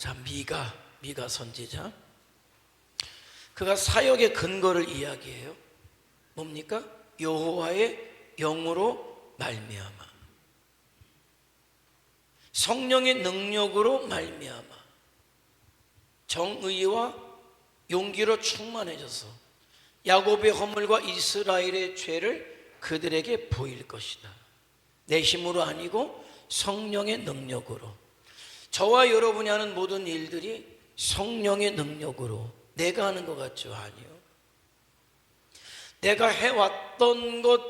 자, 미가 선지자. 그가 사역의 근거를 이야기해요. 뭡니까? 여호와의 영으로 말미암아, 성령의 능력으로 말미암아 정의와 용기로 충만해져서 야곱의 허물과 이스라엘의 죄를 그들에게 보일 것이다. 내 힘으로 아니고 성령의 능력으로. 저와 여러분이 하는 모든 일들이 성령의 능력으로. 내가 하는 것 같죠? 아니요. 내가 해왔던 것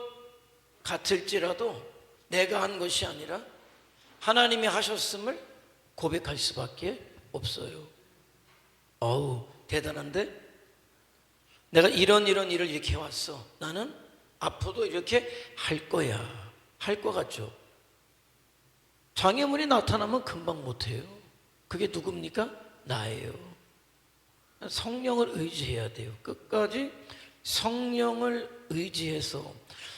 같을지라도 내가 한 것이 아니라 하나님이 하셨음을 고백할 수밖에 없어요. 어우, 대단한데? 내가 이런 일을 이렇게 해왔어. 나는 앞으로도 이렇게 할 거야. 할 것 같죠? 장애물이 나타나면 금방 못해요. 그게 누굽니까? 나예요. 성령을 의지해야 돼요. 끝까지 성령을 의지해서,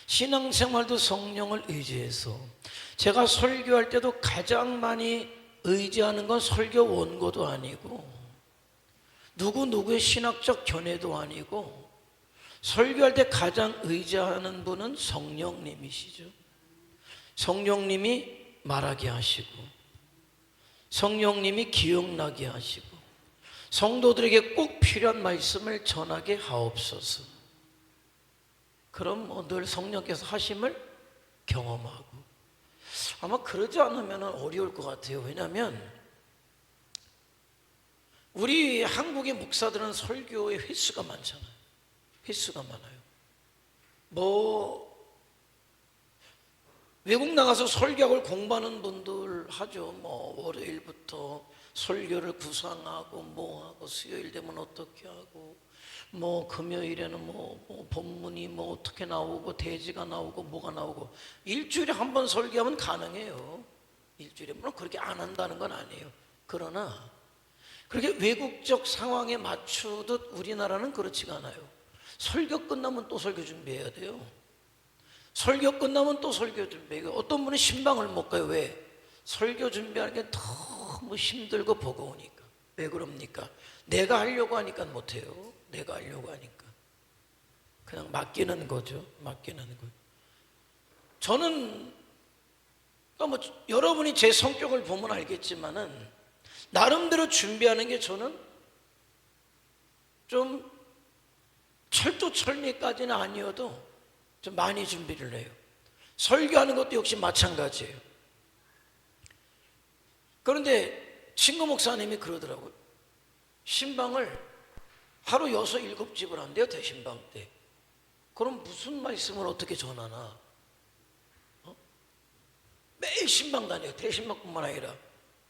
신앙생활도 성령을 의지해서. 제가 설교할 때도 가장 많이 의지하는 건 설교 원고도 아니고 누구의 신학적 견해도 아니고, 설교할 때 가장 의지하는 분은 성령님이시죠. 성령님이 말하게 하시고, 성령님이 기억나게 하시고, 성도들에게 꼭 필요한 말씀을 전하게 하옵소서. 그럼 늘 성령께서 하심을 경험하고. 아마 그러지 않으면 어려울 것 같아요. 왜냐하면 우리 한국의 목사들은 설교의 횟수가 많잖아요. 횟수가 많아요. 외국 나가서 설교학을 공부하는 분들 하죠. 월요일부터 설교를 구상하고 하고, 수요일 되면 어떻게 하고, 금요일에는 본문이 어떻게 나오고, 대지가 나오고, 뭐가 나오고. 일주일에 한 번 설교하면 가능해요. 일주일에. 물론 그렇게 안 한다는 건 아니에요. 그러나 그렇게 외국적 상황에 맞추듯 우리나라는 그렇지가 않아요. 설교 끝나면 또 설교 준비해야 돼요. 설교 끝나면 또 설교 준비해요. 어떤 분은 신방을 못 가요. 왜? 설교 준비하는 게 너무 힘들고 버거우니까. 왜 그럽니까? 내가 하려고 하니까 못해요. 내가 하려고 하니까 그냥 맡기는 거죠. 맡기는 거. 저는 여러분이 제 성격을 보면 알겠지만은 나름대로 준비하는 게, 저는 좀 철두철미까지는 아니어도 좀 많이 준비를 해요. 설교하는 것도 역시 마찬가지예요. 그런데 친구 목사님이 그러더라고요. 신방을 하루 6, 7집을 한대요. 대신방 때. 그럼 무슨 말씀을 어떻게 전하나? 매일 신방 다녀요. 대신방뿐만 아니라.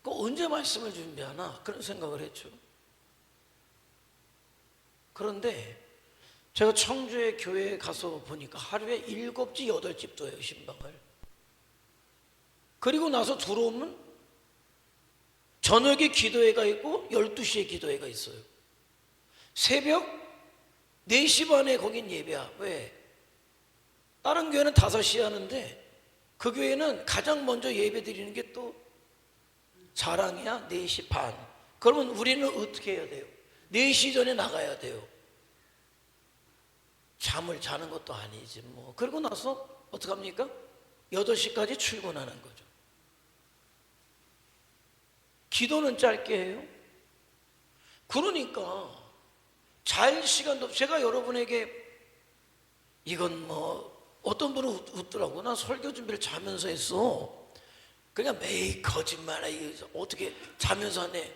그 언제 말씀을 준비하나? 그런 생각을 했죠. 그런데 제가 청주의 교회에 가서 보니까 하루에 7집, 8집도 해요. 신방을. 그리고 나서 들어오면 저녁에 기도회가 있고 12시에 기도회가 있어요. 새벽 4시 반에 거긴 예배야. 왜? 다른 교회는 5시에 하는데 그 교회는 가장 먼저 예배 드리는 게 또 자랑이야. 4시 반. 그러면 우리는 어떻게 해야 돼요? 4시 전에 나가야 돼요. 잠을 자는 것도 아니지 그러고 나서 어떡합니까? 8시까지 출근하는 거죠. 기도는 짧게 해요. 그러니까 잘 시간도 없고. 제가 여러분에게 이건 어떤 분은 웃더라고. 난 설교 준비를 자면서 했어. 그냥 매일 거짓말해. 어떻게 자면서 하네.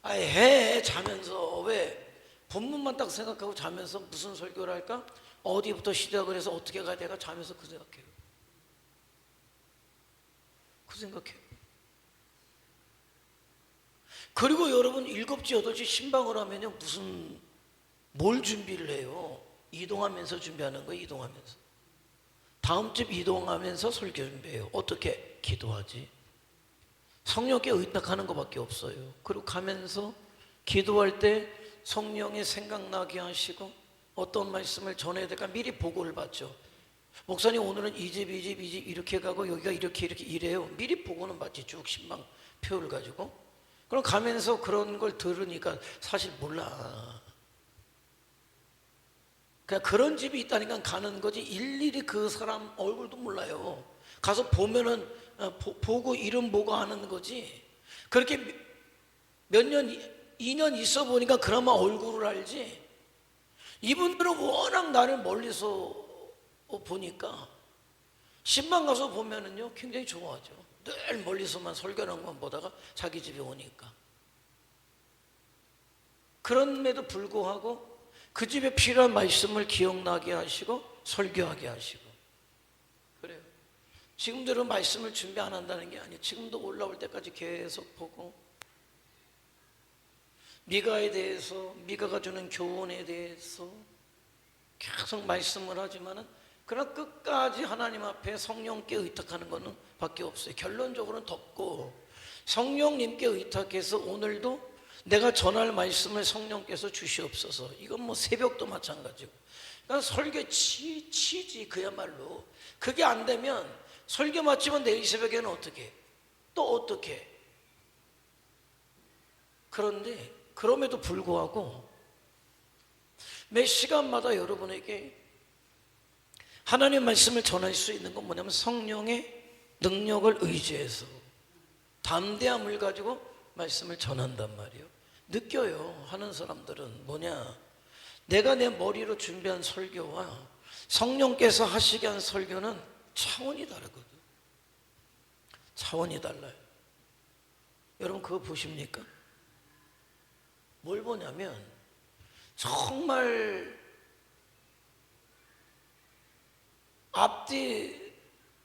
해 자면서. 왜? 본문만 딱 생각하고 자면서 무슨 설교를 할까? 어디부터 시작을 해서 어떻게 가야 될까? 자면서 그 생각해요. 그리고 여러분 7시, 8시 신방을 하면요, 뭘 준비를 해요? 이동하면서 준비하는 거예요. 이동하면서. 다음 집 이동하면서 설교 준비해요. 어떻게? 기도하지. 성령께 의탁하는 것밖에 없어요. 그리고 가면서 기도할 때 성령이 생각나게 하시고 어떤 말씀을 전해야 될까 미리 보고를 받죠. 목사님 오늘은 이 집 이렇게 가고 여기가 이렇게 이래요. 미리 보고는 받지, 쭉 신방 표를 가지고. 그럼 가면서 그런 걸 들으니까 사실 몰라. 그냥 그런 집이 있다니까 가는 거지 일일이 그 사람 얼굴도 몰라요. 가서 보면은 보고 이름 보고 아는 거지. 그렇게 몇 년, 2년 있어 보니까 그나마 얼굴을 알지. 이분들은 워낙 나를 멀리서 보니까 신방 가서 보면은요 굉장히 좋아하죠. 늘 멀리서만 설교하는 것만 보다가 자기 집에 오니까. 그럼에도 불구하고 그 집에 필요한 말씀을 기억나게 하시고 설교하게 하시고 그래요. 지금대로 말씀을 준비 안 한다는 게 아니에요. 지금도 올라올 때까지 계속 보고 미가에 대해서, 미가가 주는 교훈에 대해서 계속 말씀을 하지만은 그러나 끝까지 하나님 앞에 성령께 의탁하는 것은 밖에 없어요. 결론적으로는 덮고 성령님께 의탁해서 오늘도 내가 전할 말씀을 성령께서 주시옵소서. 이건 뭐 새벽도 마찬가지고. 그러니까 설교 치지 그야말로. 그게 안 되면 설교 마치면 내일 새벽에는 어떻게? 또 어떻게? 그런데 그럼에도 불구하고 매 시간마다 여러분에게 하나님 말씀을 전할 수 있는 건 뭐냐면 성령의 능력을 의지해서 담대함을 가지고 말씀을 전한단 말이에요. 느껴요. 하는 사람들은 뭐냐, 내가 내 머리로 준비한 설교와 성령께서 하시게 한 설교는 차원이 다르거든. 차원이 달라요. 여러분 그거 보십니까? 뭘 보냐면 정말 앞뒤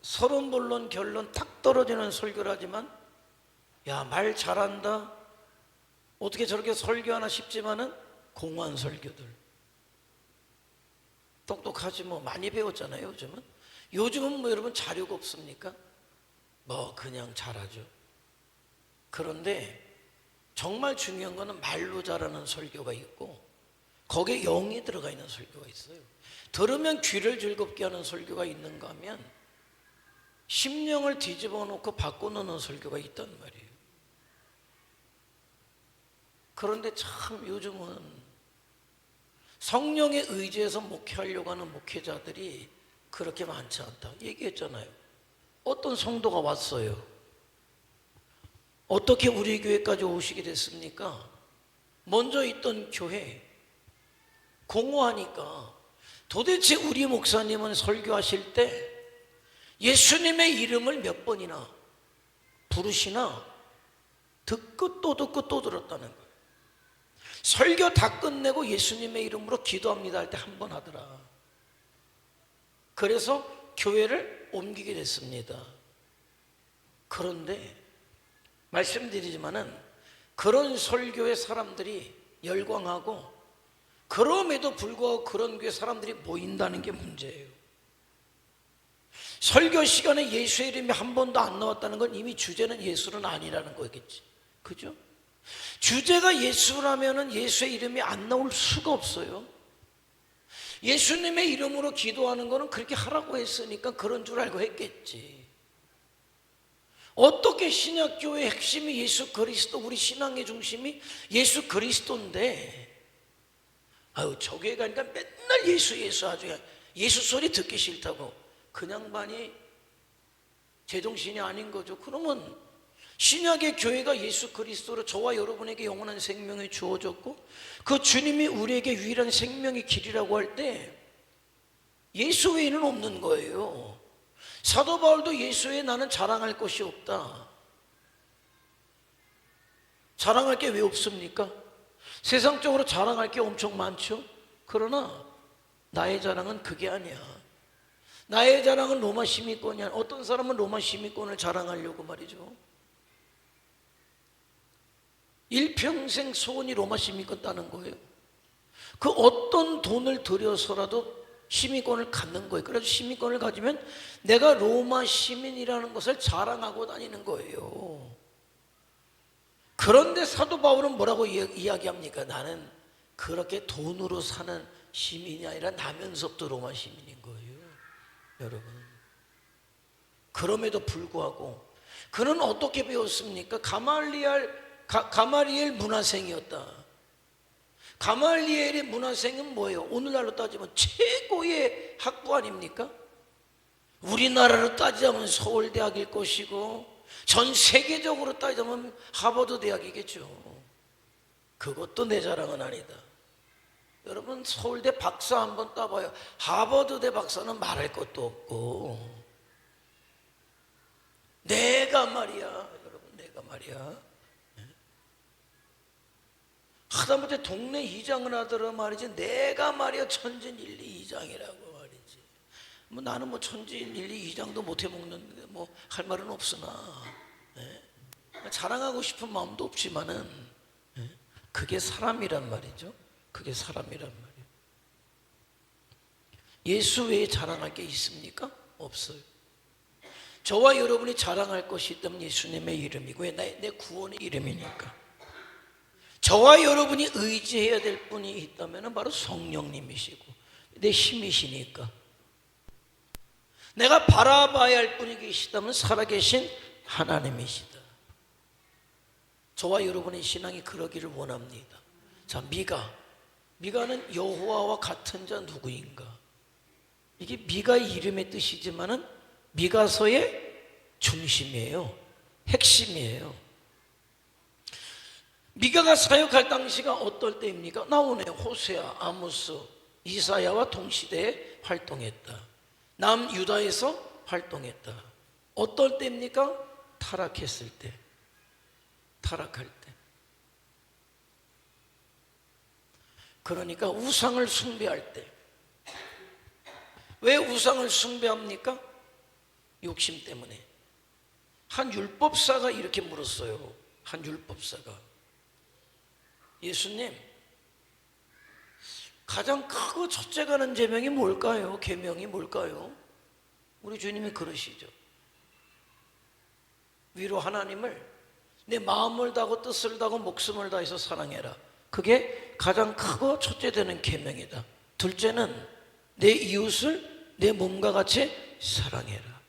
서론본론 결론 딱 떨어지는 설교를 하지만 야, 말 잘한다, 어떻게 저렇게 설교하나 싶지만은 공허한 설교들. 똑똑하지 뭐 많이 배웠잖아요. 요즘은 뭐 여러분 자료가 없습니까? 뭐 그냥 잘하죠. 그런데 정말 중요한 거는 말로 잘하는 설교가 있고 거기에 영이 들어가 있는 설교가 있어요. 들으면 귀를 즐겁게 하는 설교가 있는가 하면 심령을 뒤집어 놓고 바꿔놓는 설교가 있단 말이에요. 그런데 참 요즘은 성령에 의지해서 목회하려고 하는 목회자들이 그렇게 많지 않다 얘기했잖아요. 어떤 성도가 왔어요. 어떻게 우리 교회까지 오시게 됐습니까? 먼저 있던 교회 공허하니까 도대체 우리 목사님은 설교하실 때 예수님의 이름을 몇 번이나 부르시나 듣고 또 들었다는 거예요. 설교 다 끝내고 예수님의 이름으로 기도합니다 할 때 한 번 하더라. 그래서 교회를 옮기게 됐습니다. 그런데 말씀드리지만은 그런 설교의 사람들이 열광하고 그럼에도 불구하고 그런 교회 사람들이 모인다는 게 문제예요. 설교 시간에 예수의 이름이 한 번도 안 나왔다는 건 이미 주제는 예수는 아니라는 거겠지. 그죠? 주제가 예수라면은 예수의 이름이 안 나올 수가 없어요. 예수님의 이름으로 기도하는 거는 그렇게 하라고 했으니까 그런 줄 알고 했겠지. 어떻게 신약교회의 핵심이 예수 그리스도, 우리 신앙의 중심이 예수 그리스도인데 아유 저 교회 가니까 맨날 예수 아주 예수 소리 듣기 싫다고 그 양반이 제정신이 아닌 거죠. 그러면 신약의 교회가 예수 그리스도로 저와 여러분에게 영원한 생명이 주어졌고 그 주님이 우리에게 유일한 생명의 길이라고 할 때 예수 외에는 없는 거예요. 사도 바울도 예수 외에 나는 자랑할 것이 없다. 자랑할 게 왜 없습니까? 세상적으로 자랑할 게 엄청 많죠. 그러나 나의 자랑은 그게 아니야. 나의 자랑은 로마 시민권이 아니야. 어떤 사람은 로마 시민권을 자랑하려고 말이죠. 일평생 소원이 로마 시민권 따는 거예요. 그 어떤 돈을 들여서라도 시민권을 갖는 거예요. 그래서 시민권을 가지면 내가 로마 시민이라는 것을 자랑하고 다니는 거예요. 그런데 사도 바울은 뭐라고 이야기합니까? 나는 그렇게 돈으로 사는 시민이 아니라 나면서부터 로마 시민인 거예요. 여러분, 그럼에도 불구하고 그는 어떻게 배웠습니까? 가말리엘 문화생이었다. 가말리엘의 문화생은 뭐예요? 오늘날로 따지면 최고의 학부 아닙니까? 우리나라로 따지자면 서울대학일 것이고 전 세계적으로 따지자면 하버드 대학이겠죠. 그것도 내 자랑은 아니다. 여러분, 서울대 박사 한번 따봐요. 하버드대 박사는 말할 것도 없고. 내가 말이야, 여러분, 내가 말이야. 하다못해 동네 이장을 하더라 말이지, 내가 말이야 천진일리 이장이라고 말이지. 뭐 나는 뭐 천진일리 이장도 못 해먹는데 뭐 할 말은 없으나, 자랑하고 싶은 마음도 없지만은, 그게 사람이란 말이죠. 그게 사람이란 말이에요. 예수 외에 자랑할 게 있습니까? 없어요. 저와 여러분이 자랑할 것이 있다면 예수님의 이름이고, 왜? 내 구원의 이름이니까. 저와 여러분이 의지해야 될 분이 있다면 바로 성령님이시고 내 힘이시니까. 내가 바라봐야 할 분이 계시다면 살아계신 하나님이시다. 저와 여러분의 신앙이 그러기를 원합니다. 자, 미가는 여호와와 같은 자 누구인가? 이게 미가의 이름의 뜻이지만은 미가서의 중심이에요. 핵심이에요. 미가가 사역할 당시가 어떨 때입니까? 나오네요. 호세아, 아모스, 이사야와 동시대에 활동했다. 남유다에서 활동했다. 어떨 때입니까? 타락했을 때, 타락할 때. 그러니까 우상을 숭배할 때. 왜 우상을 숭배합니까? 욕심 때문에. 한 율법사가 이렇게 물었어요. 한 율법사가, 예수님, 가장 크고 첫째 가는 제명이 뭘까요? 계명이 뭘까요? 우리 주님이 그러시죠. 위로 하나님을 내 마음을 다하고 뜻을 다하고 목숨을 다해서 사랑해라. 그게 가장 크고 첫째 되는 계명이다. 둘째는 내 이웃을 내 몸과 같이 사랑해라.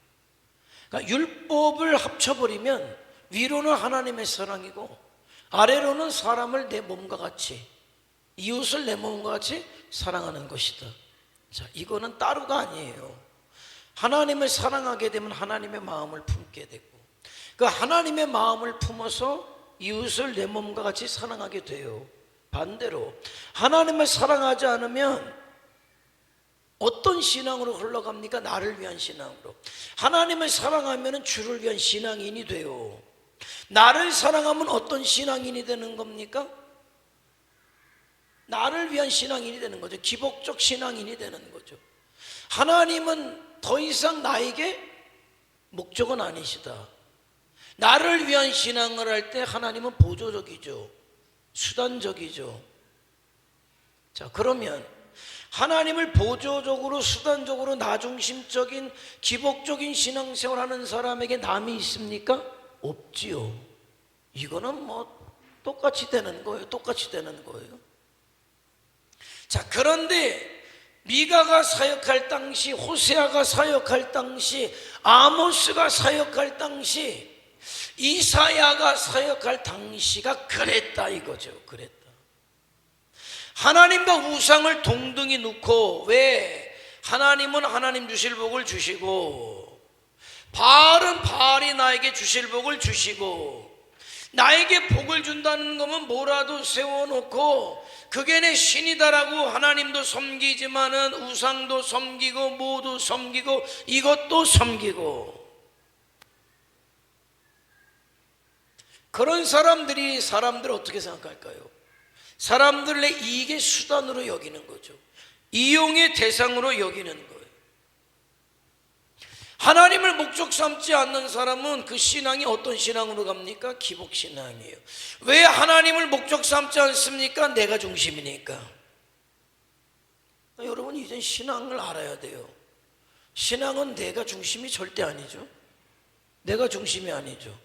그러니까 율법을 합쳐버리면 위로는 하나님의 사랑이고 아래로는 사람을 내 몸과 같이, 이웃을 내 몸과 같이 사랑하는 것이다. 자, 이거는 따로가 아니에요. 하나님을 사랑하게 되면 하나님의 마음을 품게 되고, 그 하나님의 마음을 품어서 이웃을 내 몸과 같이 사랑하게 돼요. 반대로 하나님을 사랑하지 않으면 어떤 신앙으로 흘러갑니까? 나를 위한 신앙으로. 하나님을 사랑하면 주를 위한 신앙인이 돼요. 나를 사랑하면 어떤 신앙인이 되는 겁니까? 나를 위한 신앙인이 되는 거죠. 기복적 신앙인이 되는 거죠. 하나님은 더 이상 나에게 목적은 아니시다. 나를 위한 신앙을 할 때 하나님은 보조적이죠. 수단적이죠. 자, 그러면 하나님을 보조적으로 수단적으로 나중심적인 기복적인 신앙생활 하는 사람에게 남이 있습니까? 없지요. 이거는 뭐 똑같이 되는 거예요. 똑같이 되는 거예요. 자, 그런데 미가가 사역할 당시, 호세아가 사역할 당시, 아모스가 사역할 당시, 이사야가 사역할 당시가 그랬다 이거죠. 그랬다. 하나님과 우상을 동등히 놓고, 왜? 하나님은 하나님 주실 복을 주시고 바알은 바알이 나에게 주실 복을 주시고, 나에게 복을 준다는 거면 뭐라도 세워놓고 그게 내 신이다라고 하나님도 섬기지만은 우상도 섬기고 모두 섬기고 이것도 섬기고, 그런 사람들이 사람들을 어떻게 생각할까요? 사람들의 이익의 수단으로 여기는 거죠. 이용의 대상으로 여기는 거예요. 하나님을 목적 삼지 않는 사람은 그 신앙이 어떤 신앙으로 갑니까? 기복신앙이에요. 왜 하나님을 목적 삼지 않습니까? 내가 중심이니까. 여러분, 이젠 신앙을 알아야 돼요. 신앙은 내가 중심이 절대 아니죠. 내가 중심이 아니죠.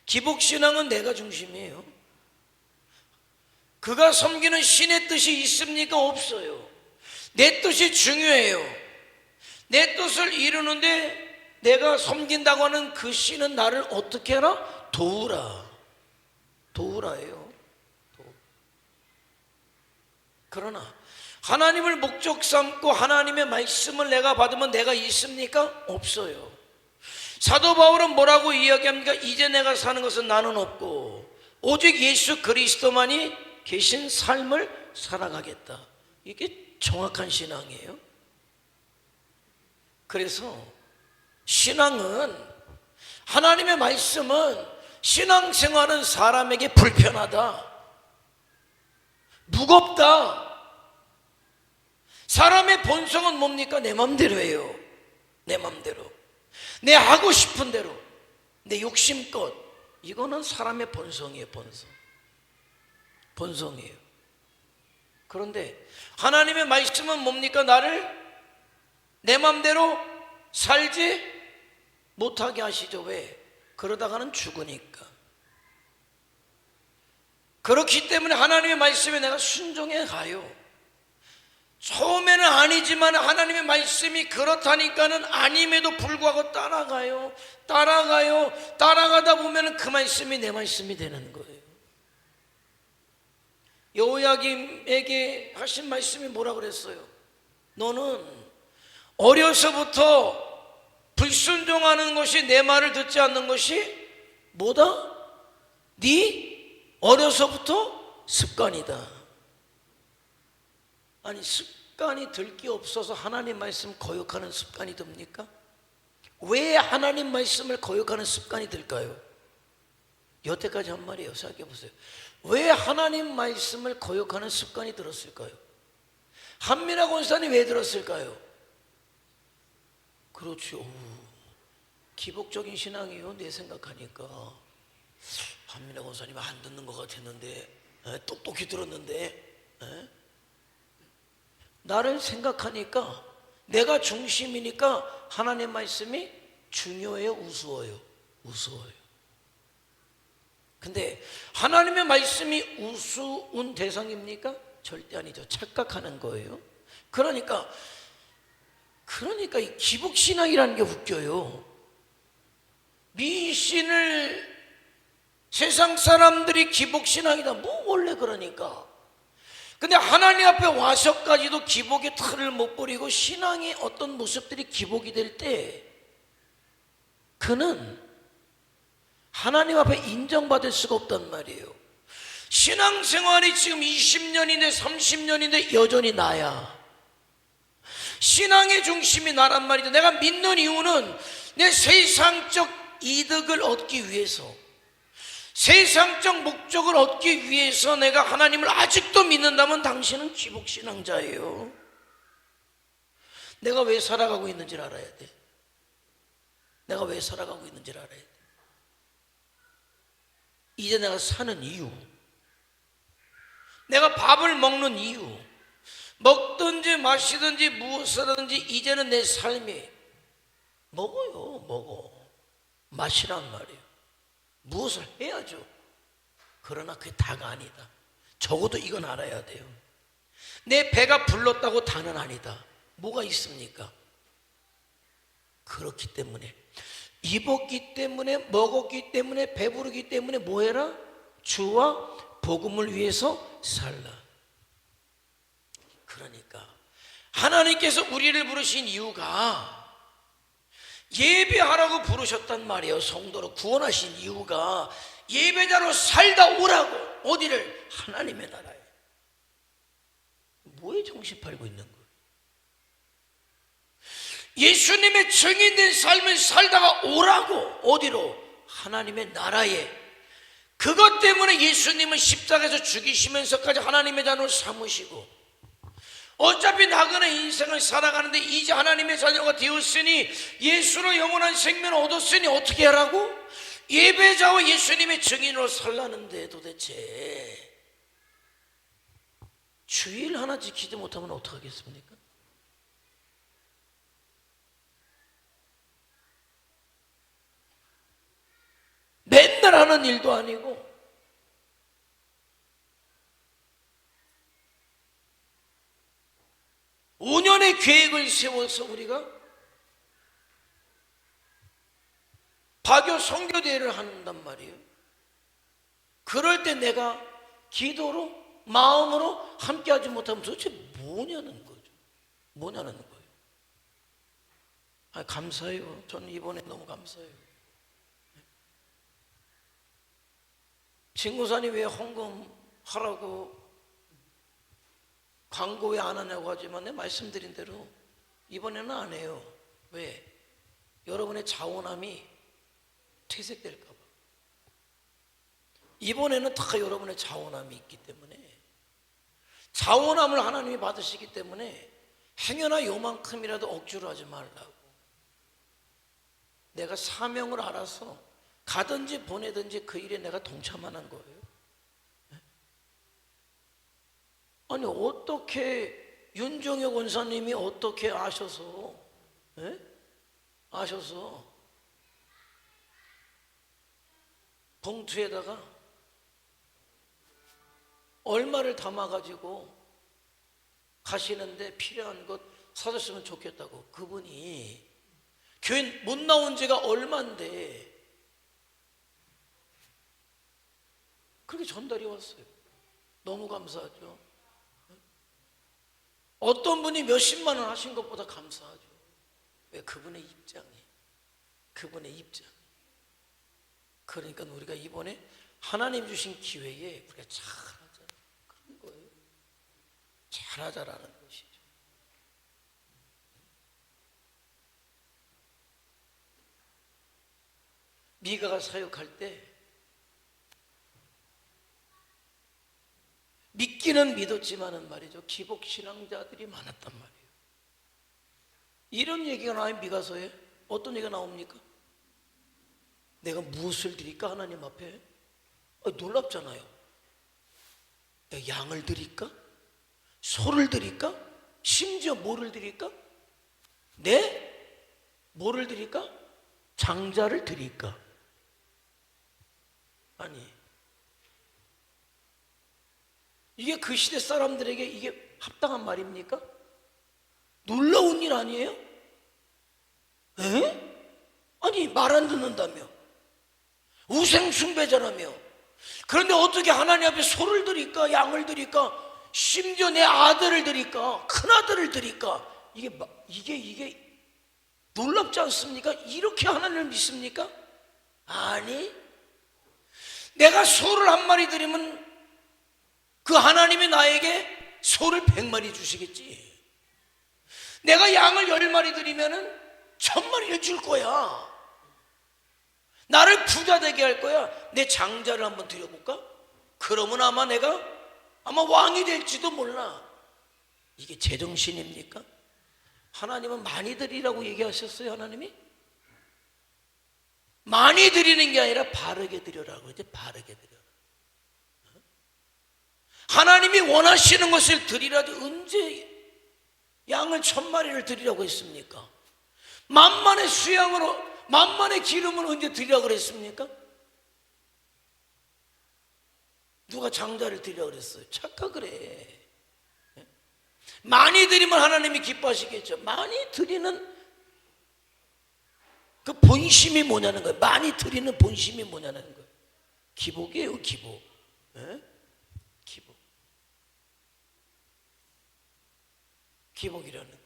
기복신앙은 내가 중심이에요. 그가 섬기는 신의 뜻이 있습니까? 없어요. 내 뜻이 중요해요. 내 뜻을 이루는데 내가 섬긴다고 하는 그 신은 나를 어떻게 하라? 도우라예요. 그러나 하나님을 목적 삼고 하나님의 말씀을 내가 받으면 내가 있습니까? 없어요. 사도 바울은 뭐라고 이야기합니까? 이제 내가 사는 것은 나는 없고 오직 예수 그리스도만이 계신 삶을 살아가겠다. 이게 정확한 신앙이에요. 그래서 신앙은, 하나님의 말씀은 신앙생활은 사람에게 불편하다, 무겁다. 사람의 본성은 뭡니까? 내 맘대로. 내 하고 싶은 대로, 내 욕심껏. 이거는 사람의 본성이에요. 본성이에요. 그런데 하나님의 말씀은 뭡니까? 나를 내 맘대로 살지 못하게 하시죠. 왜? 그러다가는 죽으니까. 그렇기 때문에 하나님의 말씀에 내가 순종해 가요. 처음에는 아니지만 하나님의 말씀이 그렇다니까는 아님에도 불구하고 따라가다 보면 그 말씀이 내 말씀이 되는 거예요. 여호야김에게 하신 말씀이 뭐라 그랬어요? 너는 어려서부터 불순종하는 것이, 내 말을 듣지 않는 것이 뭐다? 네 어려서부터 습관이다. 아니, 습관이 들 게 없어서 하나님 말씀 거역하는 습관이 듭니까? 왜 하나님 말씀을 거역하는 습관이 들까요? 여태까지 한 말이에요. 생각해 보세요. 왜 하나님 말씀을 거역하는 습관이 들었을까요? 한민아 권사님 왜 들었을까요? 그렇죠. 기복적인 신앙이에요. 내 생각하니까. 한민아 권사님 안 듣는 것 같았는데, 똑똑히 들었는데, 나를 생각하니까, 내가 중심이니까 하나님 말씀이 중요해요? 우스워요? 근데 하나님의 말씀이 우스운 대상입니까? 절대 아니죠. 착각하는 거예요. 그러니까 이 기복신앙이라는 게 웃겨요. 미신을 세상 사람들이 기복신앙이다. 뭐 원래 그러니까. 근데 하나님 앞에 와서까지도 기복의 틀을 못 버리고 신앙의 어떤 모습들이 기복이 될 때 그는 하나님 앞에 인정받을 수가 없단 말이에요. 신앙생활이 지금 20년인데 30년인데 여전히 나야. 신앙의 중심이 나란 말이죠. 내가 믿는 이유는 내 세상적 이득을 얻기 위해서, 세상적 목적을 얻기 위해서 내가 하나님을 아직도 믿는다면 당신은 기복신앙자예요. 내가 왜 살아가고 있는지를 알아야 돼. 이제 내가 사는 이유, 내가 밥을 먹는 이유, 먹든지 마시든지 무엇을 하든지 이제는 내 삶이 먹어. 마시란 말이에요. 무엇을 해야죠. 그러나 그게 다가 아니다. 적어도 이건 알아야 돼요. 내 배가 불렀다고 다는 아니다. 뭐가 있습니까? 그렇기 때문에, 입었기 때문에, 먹었기 때문에, 배부르기 때문에 뭐 해라? 주와 복음을 위해서 살라. 그러니까 하나님께서 우리를 부르신 이유가 예배하라고 부르셨단 말이에요. 성도로 구원하신 이유가 예배자로 살다 오라고. 어디를? 하나님의 나라에. 뭐에 정신 팔고 있는 거예요? 예수님의 증인된 삶을 살다가 오라고. 어디로? 하나님의 나라에. 그것 때문에 예수님은 십자가에서 죽이시면서까지 하나님의 자녀를 삼으시고, 어차피 나그네 인생을 살아가는데 이제 하나님의 자녀가 되었으니, 예수로 영원한 생명을 얻었으니 어떻게 하라고? 예배자와 예수님의 증인으로 살라는데 도대체 주일 하나 지키지 못하면 어떡하겠습니까? 맨날 하는 일도 아니고 계획을 세워서 우리가 박요 선교대회를 한단 말이에요. 그럴 때 내가 기도로 마음으로 함께하지 못하면 도대체 뭐냐는 거죠. 뭐냐는 거예요. 감사해요. 저는 이번에 너무 감사해요. 친구산이 왜 헌금하라고 광고 왜 안 하냐고 하지만 내가 말씀드린 대로 이번에는 안 해요. 왜? 여러분의 자원함이 퇴색될까 봐. 이번에는 다 여러분의 자원함이 있기 때문에, 자원함을 하나님이 받으시기 때문에 행여나 요만큼이라도 억지로 하지 말라고. 내가 사명을 알아서 가든지 보내든지 그 일에 내가 동참하는 거예요. 아니 어떻게 윤종혁 원사님이 어떻게 아셔서 봉투에다가 얼마를 담아가지고 가시는데 필요한 것 사줬으면 좋겠다고. 그분이 교회 못 나온 지가 얼만데 그렇게 전달이 왔어요. 너무 감사하죠. 어떤 분이 몇십만 원 하신 것보다 감사하죠. 왜? 그분의 입장이. 그러니까 우리가 이번에 하나님 주신 기회에 우리가 잘하자, 그런 거예요. 잘하자라는 것이죠. 미가가 사역할 때 믿기는 믿었지만은 말이죠, 기복신앙자들이 많았단 말이에요. 이런 얘기가 나와요. 미가서에 어떤 얘기가 나옵니까? 내가 무엇을 드릴까 하나님 앞에? 놀랍잖아요. 내가 양을 드릴까? 소를 드릴까? 심지어 뭐를 드릴까? 뭐를 드릴까? 장자를 드릴까? 아니, 이게 그 시대 사람들에게 이게 합당한 말입니까? 놀라운 일 아니에요? 아니 말 안 듣는다며, 우생숭배자라며. 그런데 어떻게 하나님 앞에 소를 드릴까, 양을 드릴까, 심지어 내 아들을 드릴까, 큰아들을 드릴까? 이게 놀랍지 않습니까? 이렇게 하나님을 믿습니까? 아니, 내가 소를 한 마리 드리면 그 하나님이 나에게 소를 100마리 주시겠지. 내가 양을 10마리 드리면은 1000마리를 줄 거야. 나를 부자 되게 할 거야. 내 장자를 한번 드려볼까? 그러면 아마 내가 왕이 될지도 몰라. 이게 제정신입니까? 하나님은 많이 드리라고 얘기하셨어요. 하나님이 많이 드리는 게 아니라 바르게 드려라고 그러지. 바르게 드려라. 하나님이 원하시는 것을 드리라도 언제 양을 1000마리를 드리라고 했습니까? 만만의 수양으로, 만만의 기름을 언제 드리라고 그랬습니까? 누가 장자를 드리라고 그랬어요? 착각을 해. 많이 드리면 하나님이 기뻐하시겠죠. 많이 드리는 그 본심이 뭐냐는 거예요. 많이 드리는 본심이 뭐냐는 거예요. 기복이에요, 기복. 기복. 기복이라는.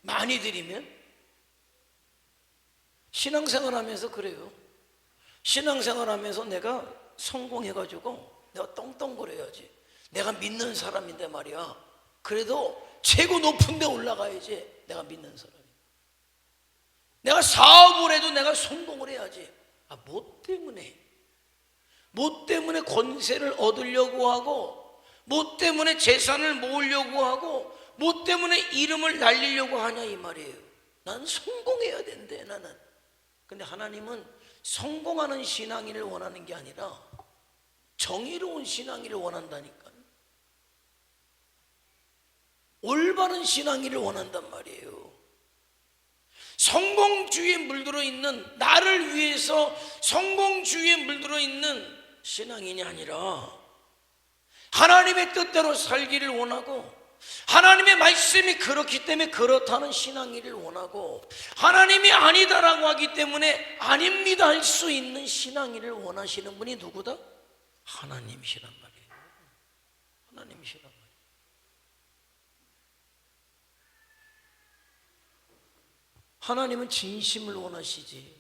많이 드리면, 신앙생활 하면서 그래요. 신앙생활 하면서 내가 성공해가지고 내가 떵떵거려야지. 내가 믿는 사람인데 말이야. 그래도 최고 높은 데 올라가야지. 내가 믿는 사람이. 내가 사업을 해도 내가 성공을 해야지. 뭐 때문에? 뭐 때문에 권세를 얻으려고 하고, 뭐 때문에 재산을 모으려고 하고, 뭐 때문에 이름을 날리려고 하냐 이 말이에요. 난 성공해야 된대, 나는. 근데 하나님은 성공하는 신앙인을 원하는 게 아니라 정의로운 신앙인을 원한다니까. 올바른 신앙인을 원한단 말이에요. 성공주의에 물들어 있는, 나를 위해서 성공주의에 물들어 있는 신앙인이 아니라 하나님의 뜻대로 살기를 원하고 하나님의 말씀이 그렇기 때문에 그렇다는 신앙이를 원하고, 하나님이 아니다라고 하기 때문에 아닙니다 할 수 있는 신앙이를 원하시는 분이 누구다? 하나님이시란 말이에요. 하나님이시란 말이에요. 하나님은 진심을 원하시지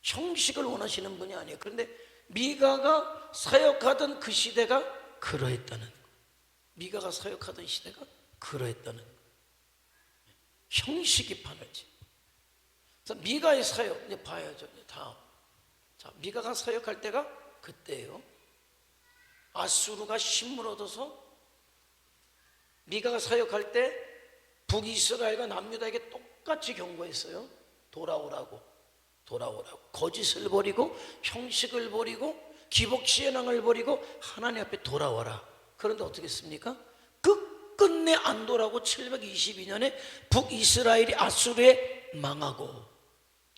형식을 원하시는 분이 아니에요. 그런데 미가가 사역하던 그 시대가 그러했다는 거. 미가가 사역하던 시대가 그러했다는 거. 형식이 판을지. 그래서 미가의 사역 이제 봐야죠. 다음. 자, 미가가 사역할 때가 그때예요. 아수르가 힘을 얻어서 미가가 사역할 때 북이스라엘과 남유다에게 똑같이 경고했어요. 돌아오라고. 거짓을 버리고 형식을 버리고 기복신앙을 버리고 하나님 앞에 돌아와라. 그런데 어떻게 했습니까? 끝끝내 안 돌아오고 722년에 북이스라엘이 아수르에 망하고,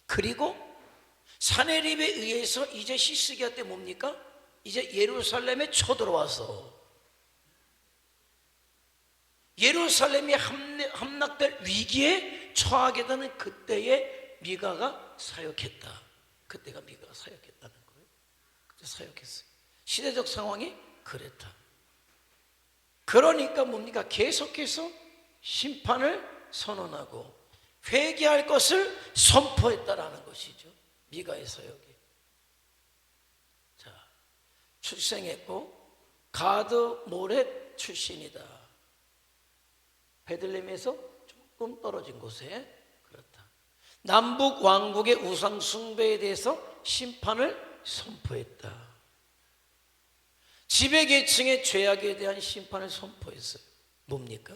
그리고 사네립에 의해서 이제 시스기야 때 뭡니까? 이제 예루살렘에 쳐들어와서 예루살렘이 함락될 위기에 처하게 되는 그때에 미가가 사역했다. 그때가 미가가 사역했다는 거예요. 그때 사역했어요. 시대적 상황이 그랬다. 그러니까 뭡니까? 계속해서 심판을 선언하고 회개할 것을 선포했다라는 것이죠. 미가의 사역이. 자, 출생했고 가드 모렛 출신이다. 베들레헴에서 조금 떨어진 곳에. 그렇다. 남북 왕국의 우상 숭배에 대해서 심판을 선포했다. 지배계층의 죄악에 대한 심판을 선포했어요. 뭡니까?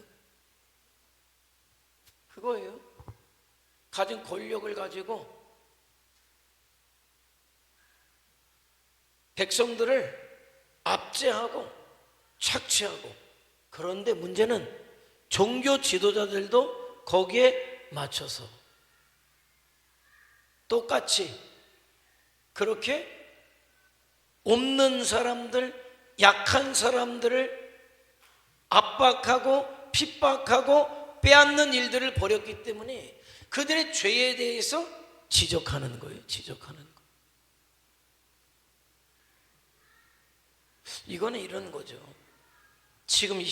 그거예요. 가진 권력을 가지고 백성들을 압제하고 착취하고, 그런데 문제는 종교 지도자들도 거기에 맞춰서 똑같이 그렇게 없는 사람들, 약한 사람들을 압박하고 핍박하고 빼앗는 일들을 벌였기 때문에 그들의 죄에 대해서 지적하는 거예요. 지적하는 거. 이거는 이런 거죠. 지금 이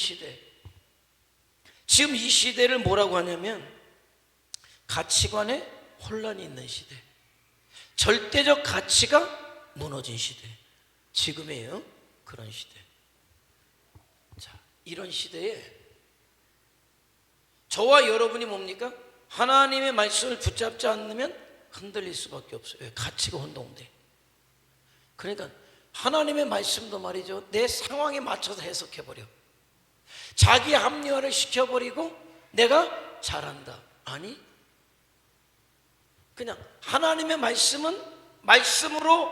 시대를 뭐라고 하냐면 가치관에 혼란이 있는 시대, 절대적 가치가 무너진 시대. 지금이에요. 그런 시대. 자, 이런 시대에 저와 여러분이 뭡니까? 하나님의 말씀을 붙잡지 않으면 흔들릴 수밖에 없어요. 왜? 가치가 혼동돼. 그러니까 하나님의 말씀도 말이죠, 내 상황에 맞춰서 해석해버려. 자기 합리화를 시켜버리고 내가 잘한다. 아니, 그냥 하나님의 말씀은 말씀으로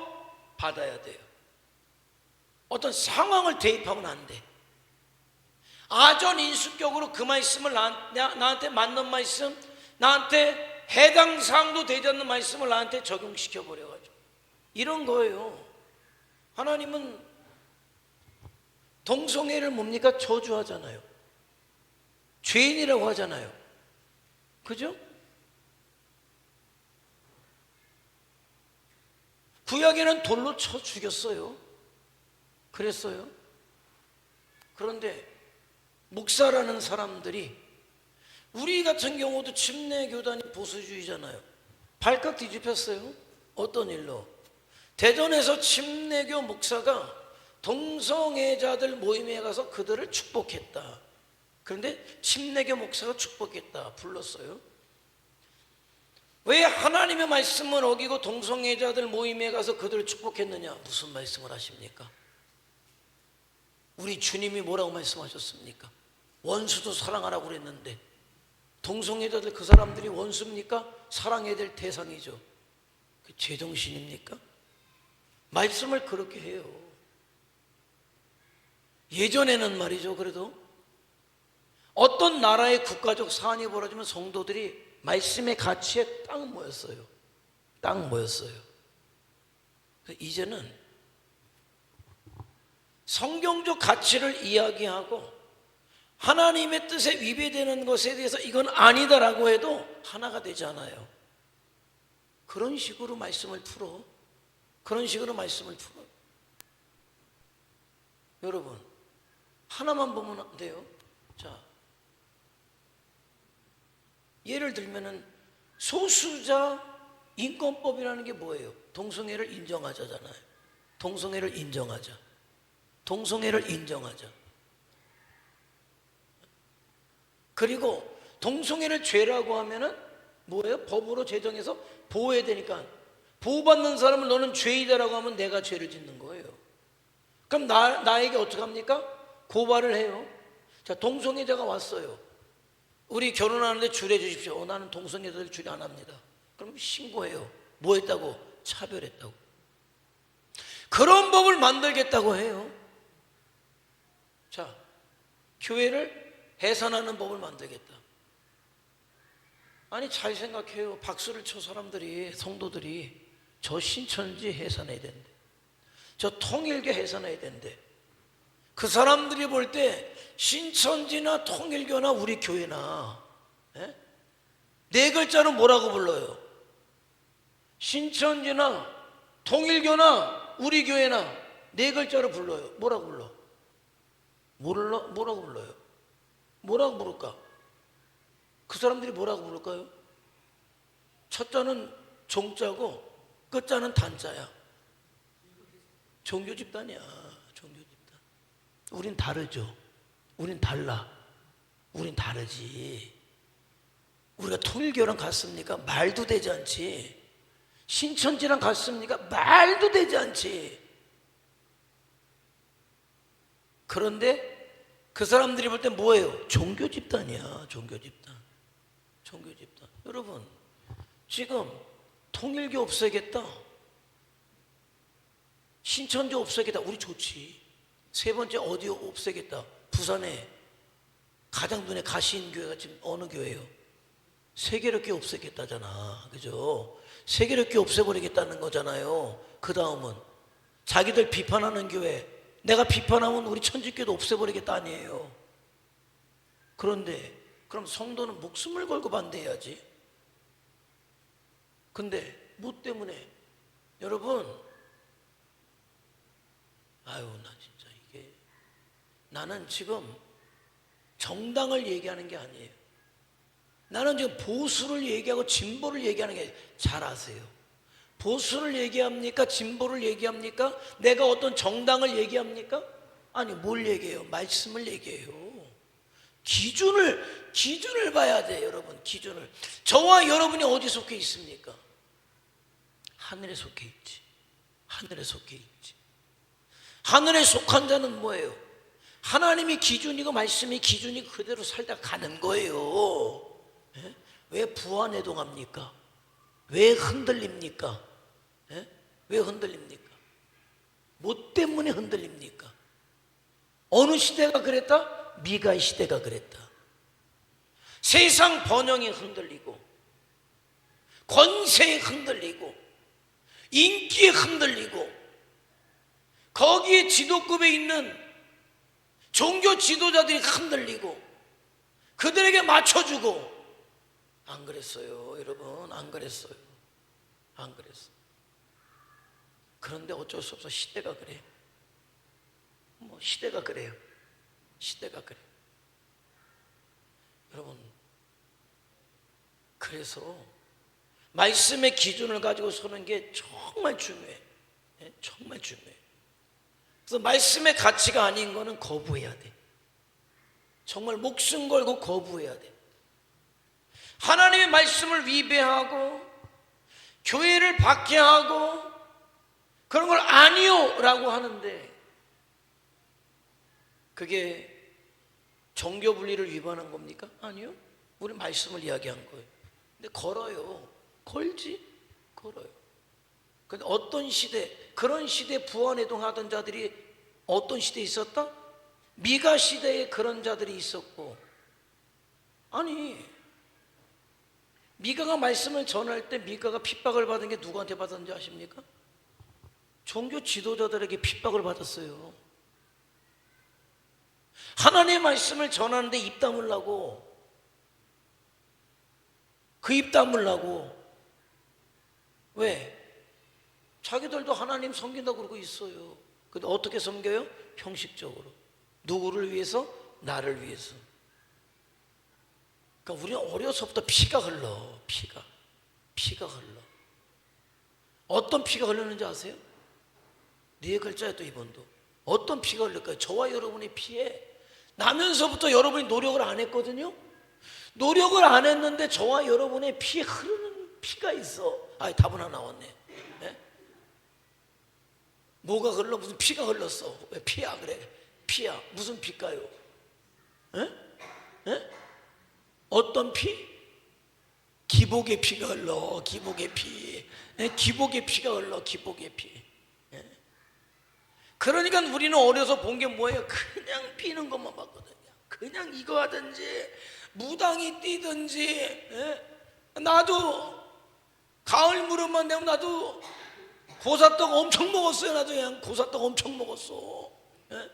받아야 돼요. 어떤 상황을 대입하면 안 돼. 아전인수격으로 그 말씀을 나한테 맞는 말씀, 나한테 해당 사항도 되지 않는 말씀을 나한테 적용시켜버려가지고 이런 거예요. 하나님은 동성애를 뭡니까? 저주하잖아요. 죄인이라고 하잖아요. 그죠? 구약에는 돌로 쳐 죽였어요. 그랬어요. 그런데 목사라는 사람들이, 우리 같은 경우도 침례교단이 보수주의잖아요. 발칵 뒤집혔어요. 어떤 일로? 대전에서 침례교 목사가 동성애자들 모임에 가서 그들을 축복했다. 그런데 침례교 목사가 축복했다 불렀어요. 왜 하나님의 말씀을 어기고 동성애자들 모임에 가서 그들을 축복했느냐? 무슨 말씀을 하십니까? 우리 주님이 뭐라고 말씀하셨습니까? 원수도 사랑하라고 그랬는데 동성애자들 그 사람들이 원수입니까? 사랑해야 될 대상이죠. 그 제정신입니까? 말씀을 그렇게 해요. 예전에는 말이죠, 그래도 어떤 나라의 국가적 사안이 벌어지면 성도들이 말씀의 가치에 딱 모였어요. 딱 모였어요. 이제는 성경적 가치를 이야기하고 하나님의 뜻에 위배되는 것에 대해서 이건 아니다라고 해도 하나가 되지 않아요. 그런 식으로 말씀을 풀어. 그런 식으로 말씀을 풀어. 여러분, 하나만 보면 안 돼요. 자, 예를 들면은 소수자 인권법이라는 게 뭐예요? 동성애를 인정하자잖아요. 동성애를 인정하자. 동성애를 인정하자. 그리고 동성애를 죄라고 하면은 뭐예요? 법으로 제정해서 보호해야 되니까 보호받는 사람을 너는 죄이다라고 하면 내가 죄를 짓는 거예요. 그럼 나에게 어떻게 합니까? 고발을 해요. 자, 동성애자가 왔어요. 우리 결혼하는데 주례 주십시오. 나는 동성애자들 주례 안 합니다. 그럼 신고해요. 뭐 했다고? 차별했다고. 그런 법을 만들겠다고 해요. 자, 교회를 해산하는 법을 만들겠다. 아니, 잘 생각해요. 박수를 쳐 사람들이, 성도들이 저 신천지 해산해야 된대. 저 통일교 해산해야 된대. 그 사람들이 볼 때 신천지나 통일교나 우리 교회나 네 글자로 뭐라고 불러요? 신천지나 통일교나 우리 교회나 네 글자로 불러요. 뭐라고 불러? 뭐라고 불러요? 뭐라고 부를까? 그 사람들이 뭐라고 부를까요? 첫 자는 종자고 끝 자는 단자야. 종교 집단이야. 종교 집단. 우린 다르죠. 우린 달라. 우린 다르지. 우리가 통일교랑 같습니까? 말도 되지 않지. 신천지랑 같습니까? 말도 되지 않지. 그런데 그 사람들이 볼 때 뭐예요? 종교 집단이야. 종교 집단. 종교 집단. 여러분, 지금 통일교 없애겠다, 신천지 없애겠다, 우리 좋지. 세 번째 어디 없애겠다? 부산에 가장 눈에 가시인 교회가 지금 어느 교회예요? 세계력교 없애겠다잖아. 그죠? 세계력교 없애버리겠다는 거잖아요. 그 다음은 자기들 비판하는 교회, 내가 비판하면 우리 천주교도 없애버리겠다 아니에요. 그런데 그럼 성도는 목숨을 걸고 반대해야지. 근데 뭐 때문에? 여러분, 아유, 나 진짜 이게, 나는 지금 정당을 얘기하는 게 아니에요. 나는 지금 보수를 얘기하고 진보를 얘기하는 게, 잘 아세요. 보수를 얘기합니까? 진보를 얘기합니까? 내가 어떤 정당을 얘기합니까? 아니, 뭘 얘기해요? 말씀을 얘기해요. 기준을 봐야 돼, 여러분. 기준을. 저와 여러분이 어디 속해 있습니까? 하늘에 속해 있지. 하늘에 속해 있지. 하늘에 속한 자는 뭐예요? 하나님이 기준이고 말씀이 기준이고 그대로 살다 가는 거예요. 예? 왜 부안해동합니까? 왜 흔들립니까? 예? 왜 흔들립니까? 뭐 때문에 흔들립니까? 어느 시대가 그랬다? 미가의 시대가 그랬다. 세상 번영이 흔들리고, 권세에 흔들리고, 인기에 흔들리고, 거기에 지도급에 있는 종교 지도자들이 흔들리고 그들에게 맞춰주고. 안 그랬어요, 여러분. 안 그랬어요. 안 그랬어요. 그런데 어쩔 수 없어. 시대가 그래. 뭐 시대가 그래요. 시대가 그래. 여러분, 그래서 말씀의 기준을 가지고 서는 게 정말 중요해. 정말 중요해. 그래서 말씀의 가치가 아닌 거는 거부해야 돼. 정말 목숨 걸고 거부해야 돼. 하나님의 말씀을 위배하고 교회를 박해하고 그런 걸 아니요 라고 하는데, 그게 정교 분리를 위반한 겁니까? 아니요. 우리 말씀을 이야기한 거예요. 근데 걸어요. 걸지? 걸어요. 근데 어떤 시대, 그런 시대에 부안해동하던 자들이 어떤 시대에 있었다? 미가 시대에 그런 자들이 있었고. 아니, 미가가 말씀을 전할 때 미가가 핍박을 받은 게 누구한테 받았는지 아십니까? 종교 지도자들에게 핍박을 받았어요. 하나님의 말씀을 전하는데 입 다물라고. 그 입 다물라고. 왜? 자기들도 하나님 섬긴다고 그러고 있어요. 근데 어떻게 섬겨요? 형식적으로. 누구를 위해서? 나를 위해서. 그러니까 우리는 어려서부터 피가 흘러. 피가 흘러. 어떤 피가 흐르는지 아세요? 네 글자야 또 이번도. 어떤 피가 흘릴까요? 저와 여러분의 피에 나면서부터 여러분이 노력을 안 했거든요. 노력을 안 했는데 저와 여러분의 피에 흐르는 피가 있어. 아, 답은 하나 나왔네. 네? 뭐가 흘러? 무슨 피가 흘렀어. 왜 피야 그래? 피야. 무슨 피일까요? 에? 에? 어떤 피? 기복의 피가 흘러. 기복의 피. 에? 기복의 피가 흘러. 기복의 피. 에? 그러니까 우리는 어려서 본 게 뭐예요? 그냥 피는 것만 봤거든요. 그냥 이거 하든지 무당이 뛰든지. 에? 나도 가을 무렵만 되면 나도 고사떡 엄청 먹었어요. 나도 그냥 고사떡 엄청 먹었어. 예?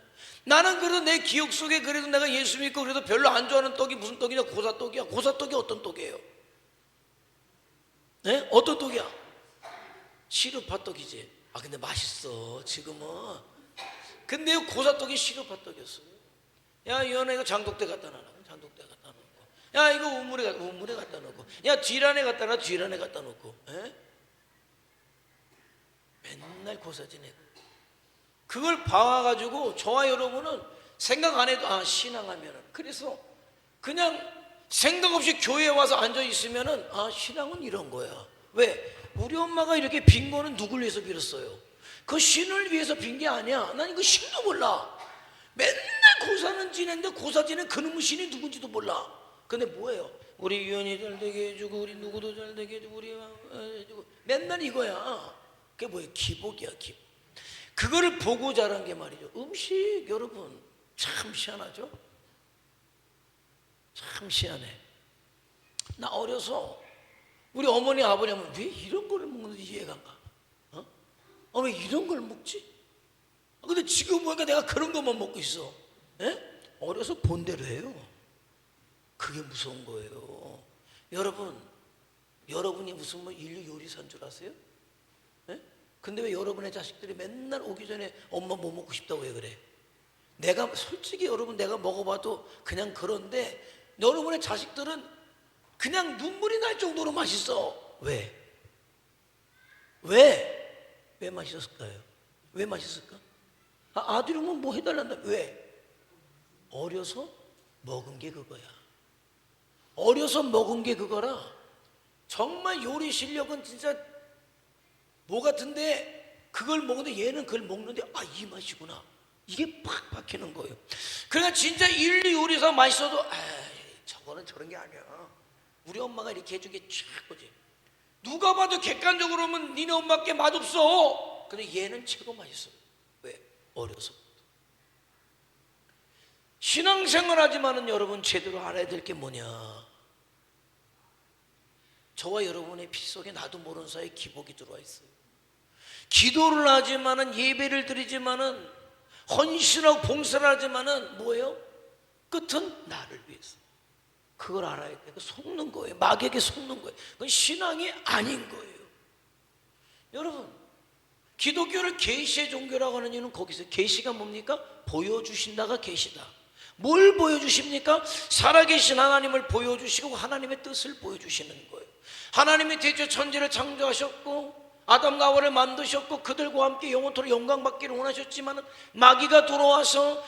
나는 그래도 내 기억 속에 그래도 내가 예수 믿고 그래도 별로 안 좋아하는 떡이 무슨 떡이냐? 고사떡이야. 고사떡이 어떤 떡이에요? 예? 어떤 떡이야? 시루파떡이지. 아 근데 맛있어 지금은. 근데 고사떡이 시루파떡이었어요. 야 이거 이거 장독대 갖다 놔. 장독대 갖다 놓고. 야 이거 우물에 갖다 놓고. 야 쥐란에 갖다 놔. 쥐란에 갖다 놓고. 예? 맨날 고사지네. 그걸 봐가지고 저와 여러분은 생각 안 해도 신앙하면은, 그래서 그냥 생각 없이 교회에 와서 앉아 있으면은 신앙은 이런 거야. 왜? 우리 엄마가 이렇게 빈 거는 누굴 위해서 빌었어요? 그 신을 위해서 빈 게 아니야. 난 이거 신도 몰라. 맨날 고사는 지낸데 고사 지낸 그놈의 신이 누군지도 몰라. 근데 뭐예요? 우리 유연이 잘 되게 해주고 우리 누구도 잘 되게 해주고 우리 해주고 맨날 이거야. 그게 뭐예요? 기복이야, 기복. 그거를 보고 자란 게 말이죠. 음식 여러분 참 희한하죠? 참 희한해. 나 어려서 우리 어머니 아버지 하면 왜 이런 거를 먹는지 이해가 안 가. 왜 이런 걸 먹지? 근데 지금 보니까 내가 그런 것만 먹고 있어. 에? 어려서 본 대로 해요. 그게 무서운 거예요. 여러분이 무슨 뭐 인류 요리사인 줄 아세요? 근데 왜 여러분의 자식들이 맨날 오기 전에 엄마 뭐 먹고 싶다고 왜 그래? 내가 솔직히 여러분 내가 먹어봐도 그냥 그런데 여러분의 자식들은 그냥 눈물이 날 정도로 맛있어. 왜? 왜 맛있었을까요? 왜 맛있을까? 아들이면 뭐 해달란다. 왜? 어려서 먹은 게 그거야. 어려서 먹은 게 그거라. 정말 요리 실력은 진짜 뭐 같은데 그걸 먹는데 얘는 그걸 먹는데 이 맛이구나. 이게 팍 박히는 거예요. 그러니까 진짜 인류 요리사 맛있어도 저거는 저런 게 아니야. 우리 엄마가 이렇게 해준 게 최고지. 누가 봐도 객관적으로 보면 니네 엄마께 맛없어. 근데 얘는 최고 맛있어. 왜? 어려서. 신앙생활 하지만은 여러분 제대로 알아야 될 게 뭐냐? 저와 여러분의 피 속에 나도 모르는 사이에 기복이 들어와 있어요. 기도를 하지만은 예배를 드리지만은 헌신하고 봉사를 하지만은 뭐예요? 끝은 나를 위해서. 그걸 알아야 돼. 속는 거예요. 마귀에게 속는 거예요. 그건 신앙이 아닌 거예요. 여러분, 기독교를 계시의 종교라고 하는 이유는 거기서 계시가 뭡니까? 보여주신다가 계시다. 뭘 보여주십니까? 살아계신 하나님을 보여주시고 하나님의 뜻을 보여주시는 거예요. 하나님이 대저 천지를 창조하셨고 아담과 하와를 만드셨고 그들과 함께 영원토록 영광받기를 원하셨지만 마귀가 들어와서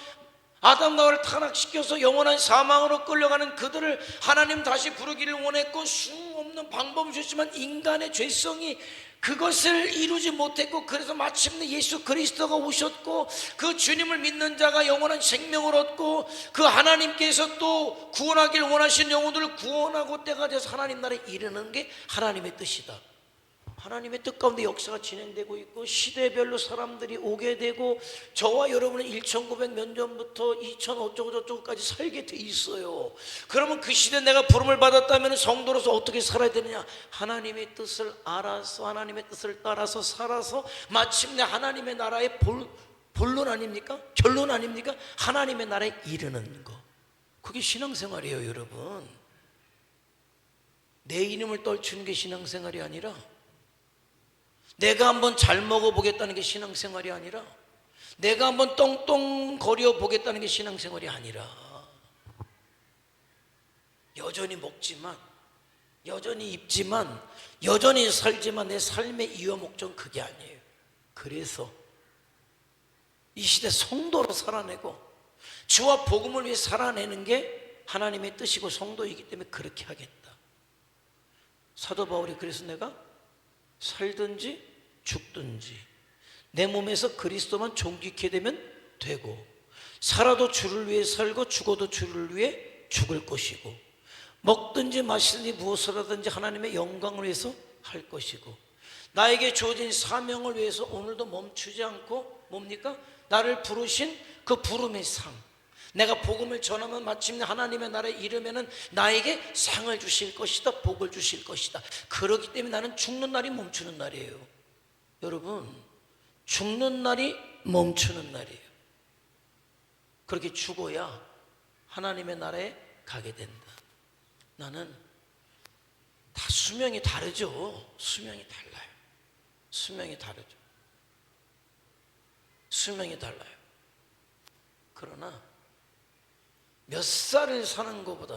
아담과 하와를 타락시켜서 영원한 사망으로 끌려가는 그들을 하나님 다시 부르기를 원했고 수없는 방법을 주셨지만 인간의 죄성이 그것을 이루지 못했고, 그래서 마침내 예수 그리스도가 오셨고 그 주님을 믿는 자가 영원한 생명을 얻고 그 하나님께서 또 구원하길 원하신 영혼들을 구원하고 때가 돼서 하나님 나라에 이르는 게 하나님의 뜻이다. 하나님의 뜻 가운데 역사가 진행되고 있고 시대별로 사람들이 오게 되고 저와 여러분은 1900 몇 년부터 2000 어쩌고 저쩌고까지 살게 돼 있어요. 그러면 그 시대에 내가 부름을 받았다면 성도로서 어떻게 살아야 되느냐? 하나님의 뜻을 알아서 하나님의 뜻을 따라서 살아서 마침내 하나님의 나라에 본론 아닙니까? 결론 아닙니까? 하나님의 나라에 이르는 거. 그게 신앙생활이에요, 여러분. 내 이름을 떨치는 게 신앙생활이 아니라, 내가 한번 잘 먹어보겠다는 게 신앙생활이 아니라, 내가 한번 떵떵거려 보겠다는 게 신앙생활이 아니라, 여전히 먹지만, 여전히 입지만, 여전히 살지만 내 삶의 이유 목적은 그게 아니에요. 그래서 이 시대 성도로 살아내고 주와 복음을 위해 살아내는 게 하나님의 뜻이고 성도이기 때문에 그렇게 하겠다. 사도 바울이 그래서 내가 살든지 죽든지 내 몸에서 그리스도만 존귀케 되면 되고, 살아도 주를 위해 살고 죽어도 주를 위해 죽을 것이고, 먹든지 마시든지 무엇을 하든지 하나님의 영광을 위해서 할 것이고, 나에게 주어진 사명을 위해서 오늘도 멈추지 않고 뭡니까? 나를 부르신 그 부름의 상, 내가 복음을 전하면 마침내 하나님의 나라에 이르면은 나에게 상을 주실 것이다, 복을 주실 것이다. 그렇기 때문에 나는 죽는 날이 멈추는 날이에요. 여러분, 죽는 날이 멈추는 날이에요. 그렇게 죽어야 하나님의 나라에 가게 된다. 나는 다 수명이 다르죠. 수명이 달라요. 수명이 다르죠. 수명이 달라요. 그러나 몇 살을 사는 것보다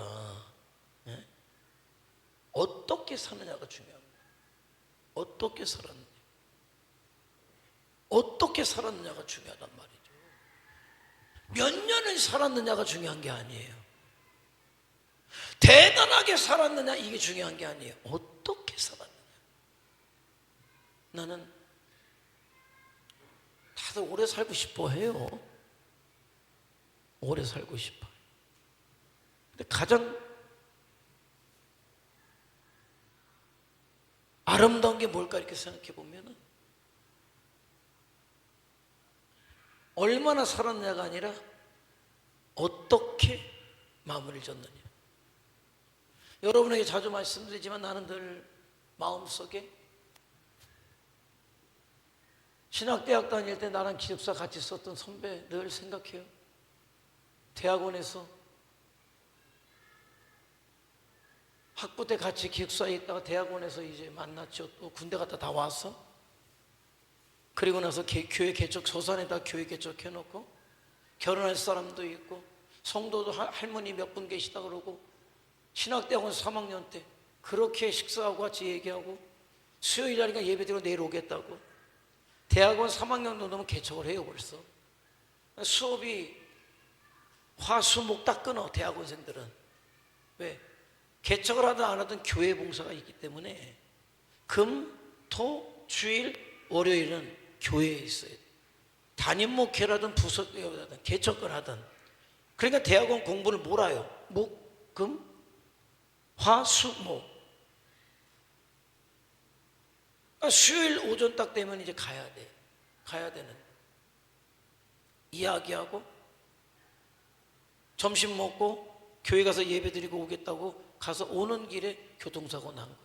어떻게 사느냐가 중요합니다. 어떻게 살았느냐, 어떻게 살았느냐가 중요하단 말이죠. 몇 년을 살았느냐가 중요한 게 아니에요. 대단하게 살았느냐, 이게 중요한 게 아니에요. 어떻게 살았느냐. 나는 다들 오래 살고 싶어 해요. 오래 살고 싶어요. 근데 가장 아름다운 게 뭘까 이렇게 생각해 보면은, 얼마나 살았느냐가 아니라 어떻게 마무리를 졌느냐. 여러분에게 자주 말씀드리지만 나는 늘 마음속에 신학대학 다닐 때 나랑 기숙사 같이 썼던 선배 늘 생각해요. 대학원에서 학부 때 같이 기숙사에 있다가 대학원에서 이제 만났죠. 또 군대 갔다 다 와서, 그리고 나서 교회 개척, 소산에다 교회 개척해놓고 결혼할 사람도 있고 성도도 할머니 몇 분 계시다 그러고, 신학대학원 3학년 때 그렇게 식사하고 같이 얘기하고, 수요일 날이니까 예배드리고 내일 오겠다고. 대학원 3학년도 넘으면 개척을 해요. 벌써 수업이 화수목 딱 끊어. 대학원생들은 왜? 개척을 하든 안 하든 교회 봉사가 있기 때문에 금, 토, 주일, 월요일은 교회에 있어야 돼. 담임 목회라든 부속교회라든 개척을 하든. 그러니까 대학원 공부를 몰아요. 목, 금, 화, 수, 목. 그러니까 수요일 오전 딱 되면 이제 가야 돼. 가야 되는. 이야기하고 점심 먹고 교회 가서 예배 드리고 오겠다고 가서 오는 길에 교통사고 난 거예요.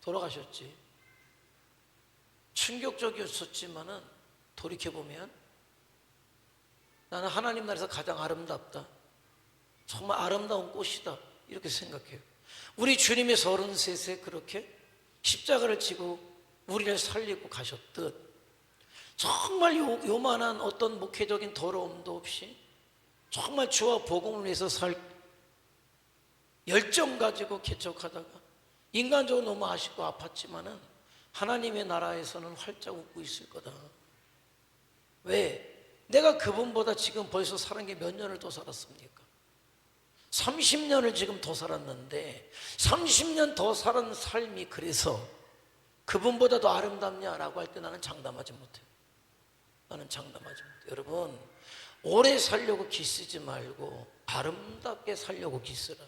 돌아가셨지. 충격적이었었지만은 돌이켜보면 나는 하나님 나라에서 가장 아름답다, 정말 아름다운 꽃이다, 이렇게 생각해요. 우리 주님이 33세 그렇게 십자가를 지고 우리를 살리고 가셨듯, 정말 요만한 어떤 목회적인 더러움도 없이 정말 주와 복음을 위해서 살 열정 가지고 개척하다가 인간적으로 너무 아쉽고 아팠지만은 하나님의 나라에서는 활짝 웃고 있을 거다. 왜? 내가 그분보다 지금 벌써 사는 게 몇 년을 더 살았습니까? 30년을 지금 더 살았는데 30년 더 살은 삶이 그래서 그분보다 더 아름답냐라고 할 때 나는 장담하지 못해요. 나는 장담하지 못해요. 여러분, 오래 살려고 기쓰지 말고 아름답게 살려고 기쓰라.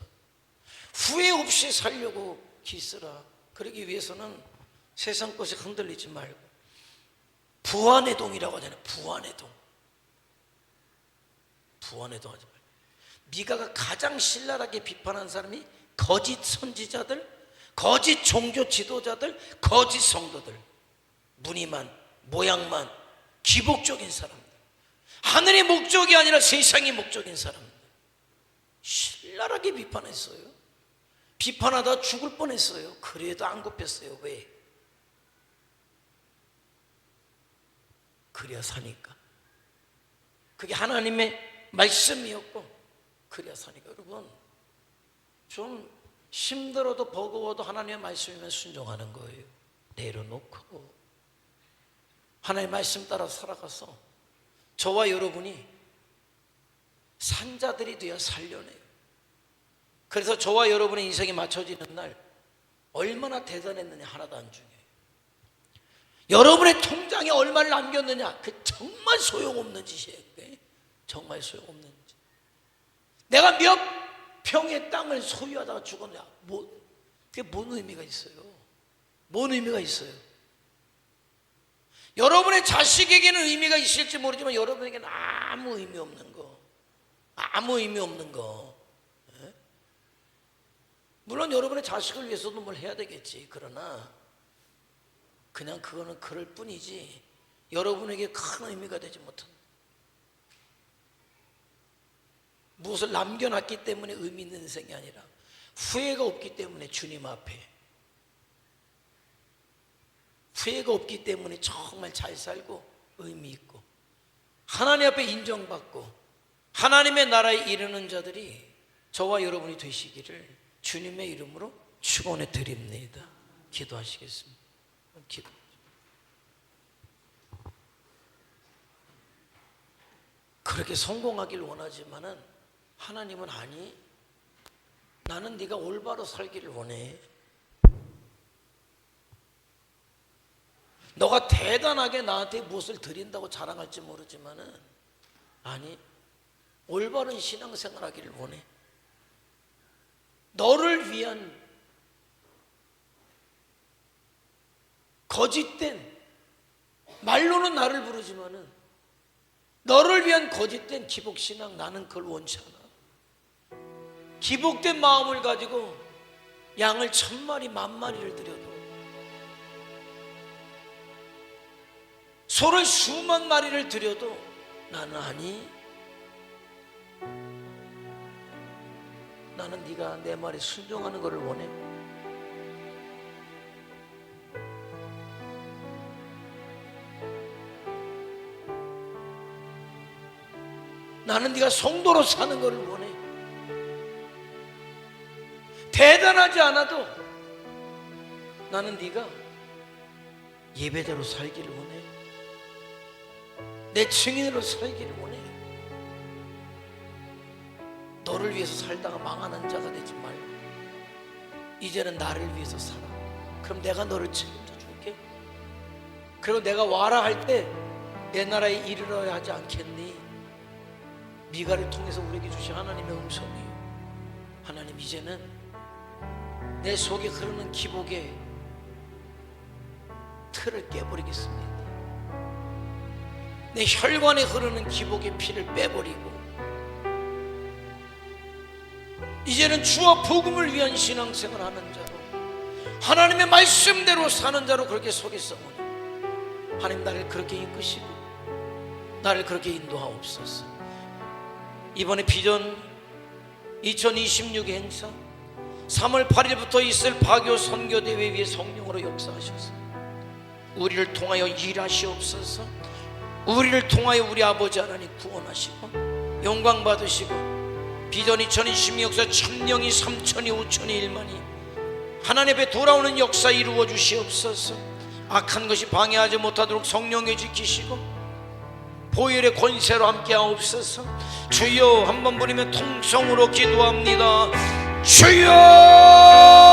후회 없이 살려고 기쓰라. 그러기 위해서는 세상 것에 흔들리지 말고 부안의 동이라고 하잖아요. 부안의 동. 부안의 동 하지 말고. 미가가 가장 신랄하게 비판한 사람이 거짓 선지자들, 거짓 종교 지도자들, 거짓 성도들, 무늬만 모양만 기복적인 사람들, 하늘의 목적이 아니라 세상의 목적인 사람들 신랄하게 비판했어요. 비판하다 죽을 뻔했어요. 그래도 안 굽혔어요. 왜? 그래야 사니까. 그게 하나님의 말씀이었고 그래야 사니까. 여러분, 좀 힘들어도 버거워도 하나님의 말씀이면 순종하는 거예요. 내려놓고 하나님의 말씀 따라 살아가서 저와 여러분이 산자들이 되어 살려내요. 그래서 저와 여러분의 인생이 맞춰지는 날 얼마나 대단했느냐 하나도 안 중요해요. 여러분의 통장에 얼마를 남겼느냐, 그 정말 소용없는 짓이에요. 그게 정말 소용없는 짓. 내가 몇 평의 땅을 소유하다가 죽었냐, 그게 뭔 의미가 있어요? 뭔 의미가 있어요? 여러분의 자식에게는 의미가 있을지 모르지만 여러분에게는 아무 의미 없는 거, 아무 의미 없는 거. 예? 물론 여러분의 자식을 위해서도 뭘 해야 되겠지. 그러나 그냥 그거는 그럴 뿐이지 여러분에게 큰 의미가 되지 못한, 무엇을 남겨놨기 때문에 의미 있는 인생이 아니라 후회가 없기 때문에 주님 앞에, 후회가 없기 때문에 정말 잘 살고 의미 있고 하나님 앞에 인정받고 하나님의 나라에 이르는 자들이 저와 여러분이 되시기를 주님의 이름으로 축원해 드립니다. 기도하시겠습니다. 기도. 그렇게 성공하길 원하지만은 하나님은 아니, 나는 네가 올바로 살기를 원해. 너가 대단하게 나한테 무엇을 드린다고 자랑할지 모르지만은 아니, 올바른 신앙생활 하기를 원해. 너를 위한 거짓된, 말로는 나를 부르지만은 너를 위한 거짓된 기복신앙, 나는 그걸 원치 않아. 기복된 마음을 가지고 양을 1000마리 10,000마리를 드려도, 소를 수만 마리를 드려도 나는 아니, 나는 네가 내 말에 순종하는 것을 원해. 나는 네가 성도로 사는 것을 원해. 대단하지 않아도 나는 네가 예배자로 살기를 원해. 내 증인으로 살기를 원해. 너를 위해서 살다가 망하는 자가 되지 말고 이제는 나를 위해서 살아. 그럼 내가 너를 책임져 줄게. 그리고 내가 와라 할 때 내 나라에 이르러야 하지 않겠니? 미가를 통해서 우리에게 주신 하나님의 음성이에요. 하나님, 이제는 내 속에 흐르는 기복의 틀을 깨버리겠습니다. 내 혈관에 흐르는 기복의 피를 빼버리고 이제는 주와 복음을 위한 신앙생활을 하는 자로, 하나님의 말씀대로 사는 자로 그렇게 서겠사오니 하나님, 나를 그렇게 이끄시고 나를 그렇게 인도하옵소서. 이번에 비전 2026 행사 3월 8일부터 있을 파교 선교대회 위에 성령으로 역사하셔서 우리를 통하여 일하시옵소서. 우리를 통하여 우리 아버지 하나님 구원하시고 영광 받으시고 비전 2026 역사 1000명이 3000이 5000이 1만이 하나님 앞에 돌아오는 역사 이루어 주시옵소서. 악한 것이 방해하지 못하도록 성령에 지키시고 보혈의 권세로 함께 하옵소서. 주여, 한번 부르면 통성으로 기도합니다. 주여!